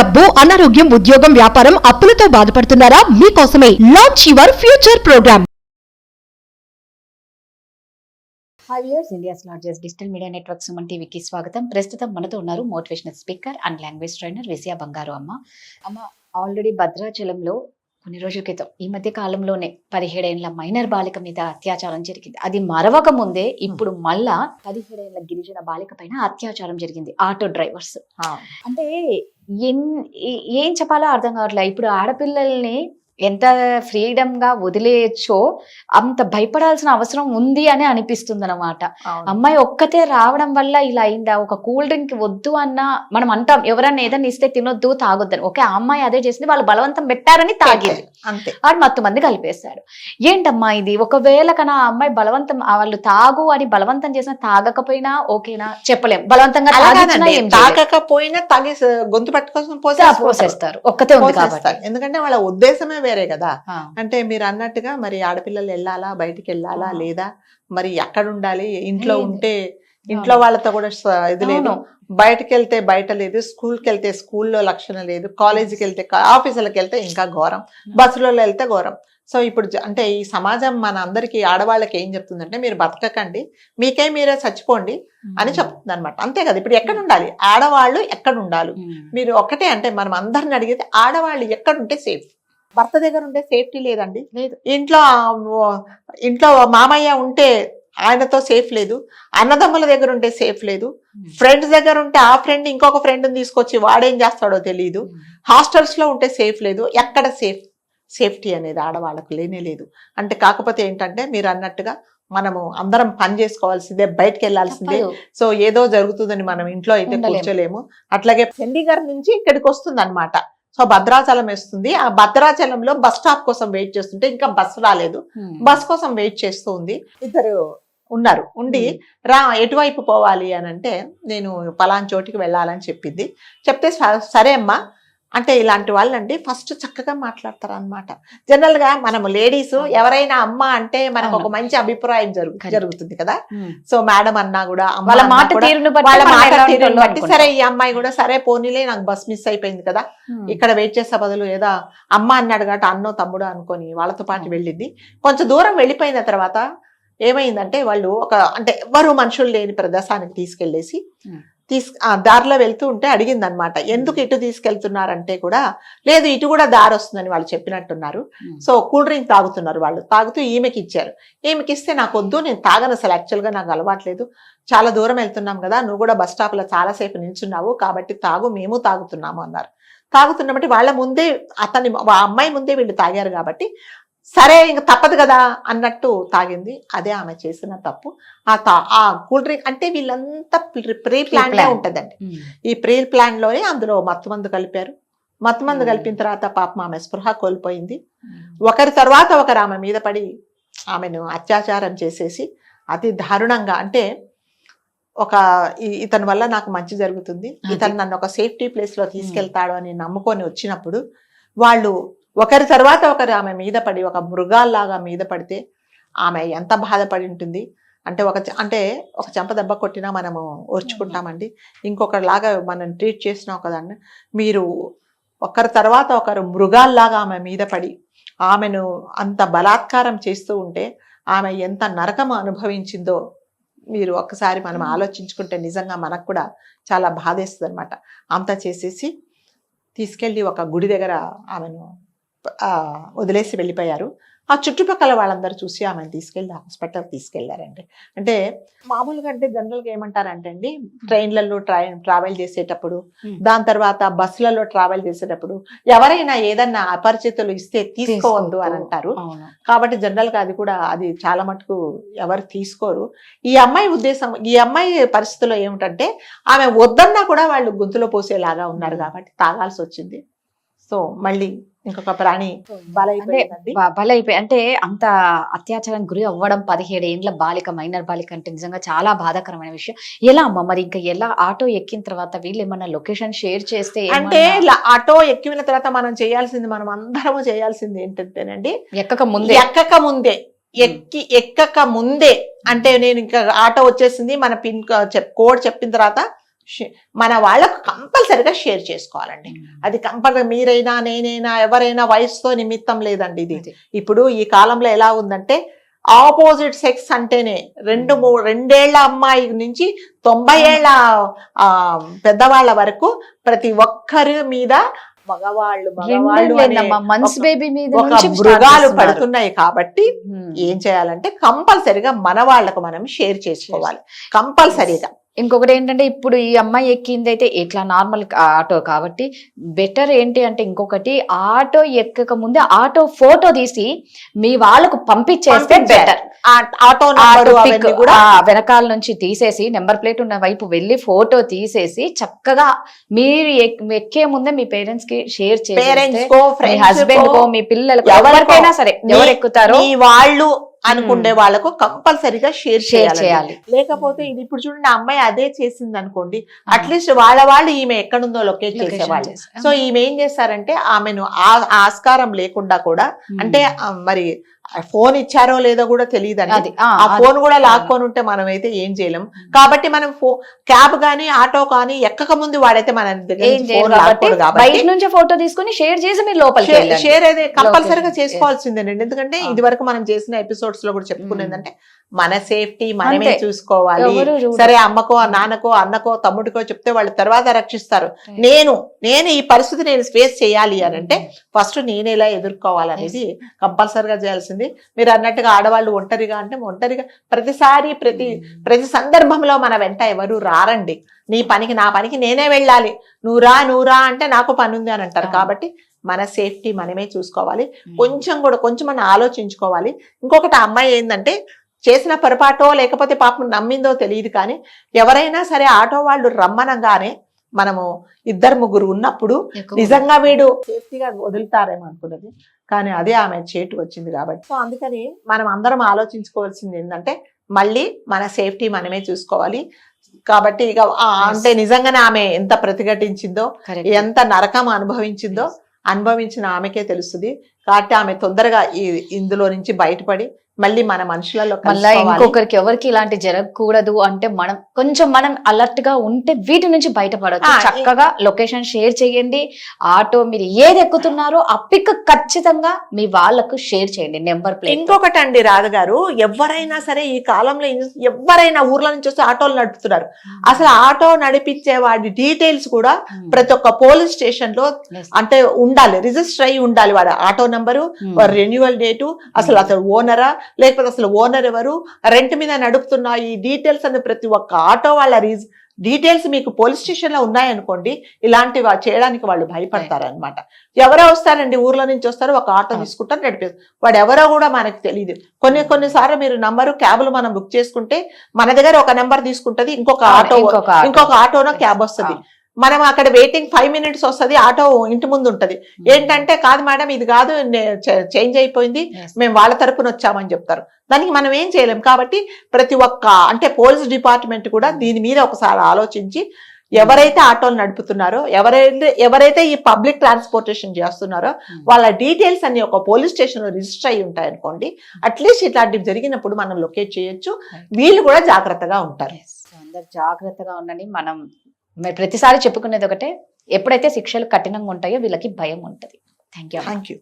డబ్బు, అనారోగ్యం, ఉద్యోగం, వ్యాపారం, అప్పులతో బాధపడుతున్నారా? మీకోసమే launch your future program. Hi viewers, India's largest digital media network Suman టీవీకి స్వాగతం. ప్రస్తుతం మనతో ఉన్నారు motivational speaker and language trainer Vijaya Bangaru అమ్మ ఆల్రెడీ భద్రాచలంలో కొన్ని రోజుల క్రితం ఈ మధ్య కాలంలోనే 17 ఏళ్ల మైనర్ బాలిక మీద అత్యాచారం జరిగింది. అది మరవక ముందే ఇప్పుడు మళ్ళా 17 ఏళ్ల గిరిజన బాలిక పైన అత్యాచారం జరిగింది. ఆటో డ్రైవర్స్ అంటే ఏం చెప్పాలో అర్థం కావట్లేదు. ఇప్పుడు ఆడపిల్లల్ని ఎంత ఫ్రీడమ్ గా వదిలేయచ్చో అంత భయపడాల్సిన అవసరం ఉంది అని అనిపిస్తుంది అనమాట. అమ్మాయి ఒక్కతే రావడం వల్ల ఇలా అయిందా? ఒక కూల్ డ్రింక్ వద్దు అన్నా మనం అంటాం, ఎవరన్నా ఏదన్నా ఇస్తే తినొద్దు తాగొద్దని. ఓకే, ఆ అమ్మాయి అదే చేసింది, వాళ్ళు బలవంతం పెట్టారని తాగింది, అంతే. ఆడు మత్తు మంది కలిపేశాడు. ఏంటమ్మా ఇది? ఒకవేళ కన్నా ఆ అమ్మాయి బలవంతం, వాళ్ళు తాగు అని బలవంతం చేసినా తాగకపోయినా ఓకేనా చెప్పలేం. బలవంతంగా తాగకపోయినా తాగి గొంతు పట్టుకోసం పోసేస్తారు, ఒక్కతే ఉంది కాబట్టి. ఎందుకంటే వాళ్ళ ఉద్దేశమే వేరే కదా. అంటే మీరు అన్నట్టుగా మరి ఆడపిల్లలు వెళ్ళాలా, బయటికి వెళ్ళాలా లేదా, మరి ఎక్కడ ఉండాలి, ఇంట్లో ఉంటే ఇంట్లో వాళ్ళతో కూడా ఇది లేదు, బయటకు వెళ్తే బయట లేదు, స్కూల్కి వెళ్తే స్కూల్లో లక్షణం లేదు, కాలేజీకి వెళ్తే ఆఫీసులకు వెళ్తే ఇంకా ఘోరం, బస్సులలో వెళ్తే ఘోరం. సో ఇప్పుడు అంటే ఈ సమాజం మన అందరికి ఆడవాళ్ళకి ఏం చెప్తుందంటే, మీరు బతకకండి, మీకే మీరే చచ్చిపోండి అని చెప్తుంది అనమాట. అంతే కదా. ఇప్పుడు ఎక్కడ ఉండాలి ఆడవాళ్ళు, ఎక్కడ ఉండాలి? మీరు ఒకటే అంటే మనం అందరిని అడిగితే ఆడవాళ్ళు ఎక్కడుంటే సేఫ్. భర్త దగ్గర ఉంటే సేఫ్టీ లేదండి, లేదు. ఇంట్లో మామయ్య ఉంటే ఆయనతో సేఫ్ లేదు, అన్నదమ్ముల దగ్గర ఉంటే సేఫ్ లేదు, ఫ్రెండ్స్ దగ్గర ఉంటే ఆ ఫ్రెండ్ ఇంకొక ఫ్రెండ్ని తీసుకొచ్చి వాడేం చేస్తాడో తెలియదు, హాస్టల్స్ లో ఉంటే సేఫ్ లేదు. ఎక్కడ సేఫ్టీ అనేది ఆడవాళ్ళకు లేనే లేదు. అంటే కాకపోతే ఏంటంటే మీరు అన్నట్టుగా మనము అందరం పని చేసుకోవాల్సిందే, బయటకు వెళ్లాల్సిందే. సో ఏదో జరుగుతుందని మనం ఇంట్లో అయితే కూర్చోలేము. అట్లాగే చండీగఢ్ నుంచి ఇక్కడికి వస్తుంది అనమాట. సో భద్రాచలం వేస్తుంది. ఆ భద్రాచలంలో బస్ స్టాప్ కోసం వెయిట్ చేస్తుంటే ఇంకా బస్సు రాలేదు, బస్ కోసం వెయిట్ చేస్తూ ఉంది. ఇద్దరు ఉన్నారు. ఉండి ఎటువైపు పోవాలి అని అంటే, నేను పలానా చోటికి వెళ్ళాలని చెప్పింది. చెప్తే సరే అమ్మా అంటే, ఇలాంటి వాళ్ళండి ఫస్ట్ చక్కగా మాట్లాడతారు అనమాట. జనరల్ గా మనము లేడీస్ ఎవరైనా అమ్మ అంటే మనకు ఒక మంచి అభిప్రాయం జరుగుతుంది కదా. సో మేడం అన్నా కూడా వాళ్ళ మాట తీరును బట్టి సరే ఈ అమ్మాయి కూడా సరే పోనీలే, నాకు బస్ మిస్ అయిపోయింది కదా, ఇక్కడ వెయిట్ చేసే బదులు ఏదో అమ్మ అన్నాడు కాబట్టి అన్నో తమ్ముడు అనుకొని వాళ్ళతో పాటు వెళ్ళింది. కొంచెం దూరం వెళ్ళిపోయిన తర్వాత ఏమైందంటే, వాళ్ళు అంటే ఎవరు మనుషులు లేని ప్రదేశానికి తీసుకెళ్లేసి దారిలో వెళ్తూ ఉంటే అడిగింది అనమాట, ఎందుకు ఇటు తీసుకెళ్తున్నారంటే కూడా, లేదు ఇటు కూడా దారి వస్తుందని వాళ్ళు చెప్పినట్టున్నారు. సో కూల్ డ్రింక్ తాగుతున్నారు వాళ్ళు, తాగుతూ ఈమెకి ఇచ్చారు. ఈమెకి ఇస్తే నాకు వద్దు, నేను తాగను అసలు, యాక్చువల్గా నాకు అలవాట్లేదు, చాలా దూరం వెళ్తున్నాం కదా, నువ్వు కూడా బస్ స్టాప్ లో చాలాసేపు నిల్చున్నావు కాబట్టి తాగు, మేము తాగుతున్నాము అన్నారు. తాగుతున్నబట్టి వాళ్ళ ముందే ఆ అమ్మాయి ముందే వీళ్ళు తాగారు కాబట్టి సరే ఇంక తప్పదు కదా అన్నట్టు తాగింది. అదే ఆమె చేసిన తప్పు. ఆ కూల్ డ్రింక్ అంటే వీళ్ళంతా ప్రీ ప్లాన్ గా ఉంటదండి. ఈ ప్రీ ప్లాన్ లోనే అందులో మత్తుమందు కలిపారు. మత్తుమందు కలిపిన తర్వాత పాపం ఆమె స్పృహ కోల్పోయింది. ఒకరి తర్వాత ఒకరు ఆమె మీద పడి ఆమెను అత్యాచారం చేసేసి అతి దారుణంగా, అంటే ఇతని వల్ల నాకు మంచి జరుగుతుంది, ఇతను నన్ను ఒక సేఫ్టీ ప్లేస్ లో తీసుకెళ్తాడు అని నమ్ముకొని వచ్చినప్పుడు వాళ్ళు ఒకరి తర్వాత ఒకరు ఆమె మీద పడి ఒక మృగాల్లాగా మీద పడితే ఆమె ఎంత బాధపడి ఉంటుంది అంటే, ఒక చెంప దెబ్బ కొట్టినా మనము ఓర్చుకుంటామండి, ఇంకొకరిలాగా మనం ట్రీట్ చేసినా ఒకదాన్ని, మీరు ఒకరి తర్వాత ఒకరు మృగాల్లాగా ఆమె మీద పడి ఆమెను అంత బలాత్కారం చేస్తూ ఉంటే ఆమె ఎంత నరకం అనుభవించిందో మీరు ఒక్కసారి మనం ఆలోచించుకుంటే నిజంగా మనకు కూడా చాలా బాధేస్తుంది అనమాట. అంతా చేసేసి తీసుకెళ్ళి ఒక గుడి దగ్గర ఆమెను వదిలేసి వెళ్ళిపోయారు. ఆ చుట్టుపక్కల వాళ్ళందరూ చూసి ఆమెను తీసుకెళ్ళి హాస్పిటల్ తీసుకెళ్లారండి. అంటే మామూలుగా అంటే జనరల్గా ఏమంటారంటే అండి, ట్రైన్లలో ట్రావెల్ చేసేటప్పుడు, దాని తర్వాత బస్సులలో ట్రావెల్ చేసేటప్పుడు ఎవరైనా ఏదన్నా అపరిచితులు ఇస్తే తీసుకోవద్దు అని అంటారు. కాబట్టి జనరల్ గా అది చాలా మటుకు ఎవరు తీసుకోరు. ఈ అమ్మాయి పరిస్థితిలో ఏమిటంటే, ఆమె వద్దన్నా కూడా వాళ్ళు గొంతులో పోసేలాగా ఉన్నారు కాబట్టి తాగాల్సి వచ్చింది. సో మళ్ళీ ఇంకొక ప్రాణి బలైపోయి అంటే అంత అత్యాచారం గురి అవ్వడం 17 ఏండ్ల బాలిక, మైనర్ బాలిక అంటే నిజంగా చాలా బాధాకరమైన విషయం. ఎలా అమ్మ మరి ఇంకా ఎలా ఆటో ఎక్కిన తర్వాత వీళ్ళు ఏమన్నా లొకేషన్ షేర్ చేస్తే అంటే, ఆటో ఎక్కిన తర్వాత మనం అందరము చేయాల్సింది ఏంటంటేనండి, ఎక్కక ముందే అంటే, నేను ఇంకా ఆటో వచ్చేసింది, మన పిన్ కోడ్ చెప్పిన తర్వాత మన వాళ్ళకు కంపల్సరిగా షేర్ చేసుకోవాలండి. అది కంపల్సరీ మీరైనా నేనైనా ఎవరైనా వయసుతో నిమిత్తం లేదండి. ఇది ఇప్పుడు ఈ కాలంలో ఎలా ఉందంటే ఆపోజిట్ సెక్స్ అంటేనే 2-3 అమ్మాయి నుంచి 90 ఏళ్ల పెద్దవాళ్ళ వరకు ప్రతి ఒక్కరి మీద మగవాళ్ళు ఒక మృగాలు పడుతున్నాయి. కాబట్టి ఏం చేయాలంటే కంపల్సరిగా మన వాళ్ళకు మనం షేర్ చేసుకోవాలి కంపల్సరీగా. ఇంకొకటి ఏంటంటే ఇప్పుడు ఈ అమ్మాయి ఎక్కింది అయితే ఇట్లా నార్మల్ ఆటో కాబట్టి బెటర్ ఏంటి అంటే ఇంకొకటి ఆటో ఎక్కక ముందే ఆటో ఫోటో తీసి మీ వాళ్ళకు పంపించేస్తే బెటర్. ఆటో కూడా వెనకాల నుంచి తీసేసి నెంబర్ ప్లేట్ ఉన్న వైపు వెళ్ళి ఫోటో తీసేసి చక్కగా మీరు ఎక్కే ముందే మీ పేరెంట్స్ కి షేర్ చేసి హస్బెండ్ కో మీ పిల్లలకు ఎవరికైనా సరే ఎవరు ఎక్కుతారో వాళ్ళు అనుకునే వాళ్ళకు కంపల్సరీగా షేర్ చేయాలి. లేకపోతే ఇది ఇప్పుడు చూడండి అమ్మాయి అదే చేసింది అనుకోండి, అట్లీస్ట్ వాళ్ళు ఈమె ఎక్కడుందో లొకేట్ చేసేవాళ్ళు. సో ఈమె ఏం చేస్తారంటే ఆమెను ఆస్కారం లేకుండా కూడా అంటే మరి ఫోన్ ఇచ్చారో లేదో కూడా తెలియదండి. ఆ ఫోన్ కూడా లాక్కొని ఉంటే మనం అయితే ఏం చేయలేం. కాబట్టి మనం క్యాబ్ గానీ ఆటో కానీ ఎక్కక ముందు వాడైతే మన బయట నుంచి ఫోటో తీసుకుని షేర్ చేసి మీరు లోపలికి షేర్ అయితే కంపల్సరీగా చేసుకోవాల్సిందేనండి. ఎందుకంటే ఇది వరకు మనం చేసిన ఎపిసోడ్స్ లో కూడా చెప్పుకునేదంటే మన సేఫ్టీ మనమే చూసుకోవాలి. సరే అమ్మకో నాన్నకో అన్నకో తమ్ముడికో చెప్తే వాళ్ళు తర్వాత రక్షిస్తారు. నేను ఈ పరిస్థితి నేను ఫేస్ చేయాలి అని అంటే ఫస్ట్ నేను ఎలా ఎదుర్కోవాలనేది కంపల్సరిగా చేయాల్సింది. మీరు అన్నట్టుగా ఆడవాళ్ళు ఒంటరిగా అంటే ఒంటరిగా ప్రతిసారి ప్రతి సందర్భంలో మన వెంట ఎవరు రారండి. నీ పనికి నా పనికి నేనే వెళ్ళాలి, నువ్వు రా అంటే నాకు పని ఉంది అని అంటారు. కాబట్టి మన సేఫ్టీ మనమే చూసుకోవాలి. కొంచెం మనం ఆలోచించుకోవాలి. ఇంకొకటి అమ్మాయి ఏంటంటే చేసిన పొరపాటో లేకపోతే పాపం నమ్మిందో తెలియదు కానీ ఎవరైనా సరే ఆటో వాళ్ళు రమ్మనగానే మనము 2-3 ఉన్నప్పుడు నిజంగా వీడు సేఫ్టీగా వదులుతారేమో అనుకున్నది కానీ అదే ఆమె చేటు వచ్చింది. కాబట్టి సో అందుకని మనం అందరం ఆలోచించుకోవాల్సింది ఏంటంటే మళ్ళీ మన సేఫ్టీ మనమే చూసుకోవాలి. కాబట్టి ఇక అంటే నిజంగానే ఆమె ఎంత ప్రతిఘటించిందో ఎంత నరకం అనుభవించిన ఆమెకే తెలుస్తుంది. కాబట్టి ఆమె తొందరగా ఇందులో నుంచి బయటపడి మళ్ళీ మన మనుషులలో ఇంకొకరికి ఎవరికి ఇలాంటి జరగకూడదు అంటే మనం అలర్ట్ గా ఉంటే వీటి నుంచి బయటపడచ్చు. చక్కగా లొకేషన్ షేర్ చేయండి. ఆటో మీరు ఏది ఎక్కుతున్నారో ఆ పిక్ ఖచ్చితంగా మీ వాళ్ళకు షేర్ చేయండి నెంబర్ ప్లేట్. ఇంకొకటి అండి రాధ గారు, ఎవరైనా సరే ఈ కాలంలో ఎవరైనా ఊర్ల నుంచి వస్తే ఆటోలు నడుపుతున్నారు. అసలు ఆటో నడిపించే వాడి డీటెయిల్స్ కూడా ప్రతి ఒక్క పోలీస్ స్టేషన్ లో అంటే ఉండాలి, రిజిస్టర్ అయి ఉండాలి. వాడు ఆటో నంబరు, రెన్యువల్ డేటు, అసలు ఓనరా లేకపోతే అసలు ఓనర్ ఎవరు, రెంట్ మీద నడుపుతున్న ఈ డీటెయిల్స్ అని ప్రతి ఒక్క ఆటో వాళ్ళ డీటెయిల్స్ మీకు పోలీస్ స్టేషన్ లో ఉన్నాయనుకోండి, ఇలాంటివి చేయడానికి వాళ్ళు భయపడతారు అనమాట. ఎవరో వస్తారండి ఊర్లో నుంచి వస్తారు, ఒక ఆటో తీసుకుంటారు, నడిపేస్తారు. వాడు ఎవరో కూడా మనకు తెలియదు. కొన్నిసార్లు మీరు నంబరు క్యాబ్లు మనం బుక్ చేసుకుంటే మన దగ్గర ఒక నెంబర్ తీసుకుంటది, ఇంకొక ఆటోనో క్యాబ్ వస్తుంది. మనం అక్కడ వెయిటింగ్ 5 minutes వస్తుంది, ఆటో ఇంటి ముందు ఉంటది. ఏంటంటే కాదు మేడం ఇది కాదు చేంజ్ అయిపోయింది, మేము వాళ్ళ తరపున వచ్చామని చెప్తారు. దానికి మనం ఏం చేయలేం. కాబట్టి ప్రతి ఒక్క అంటే పోలీస్ డిపార్ట్మెంట్ కూడా దీని మీద ఒకసారి ఆలోచించి ఎవరైతే ఆటోలు నడుపుతున్నారో ఎవరైతే ఈ పబ్లిక్ ట్రాన్స్పోర్టేషన్ చేస్తున్నారో వాళ్ళ డీటెయిల్స్ అన్ని ఒక పోలీస్ స్టేషన్ లో రిజిస్టర్ అయి ఉంటాయి అనుకోండి, అట్లీస్ట్ ఇట్లాంటివి జరిగినప్పుడు మనం లొకేట్ చేయొచ్చు. వీళ్ళు కూడా జాగ్రత్తగా ఉంటారు. అందరు జాగ్రత్తగా ఉండండి. మనం ప్రతిసారి చెప్పుకునేది ఒకటే, ఎప్పుడైతే శిక్షలు కఠినంగా ఉంటాయో వీళ్ళకి భయం ఉంటుంది. Thank you.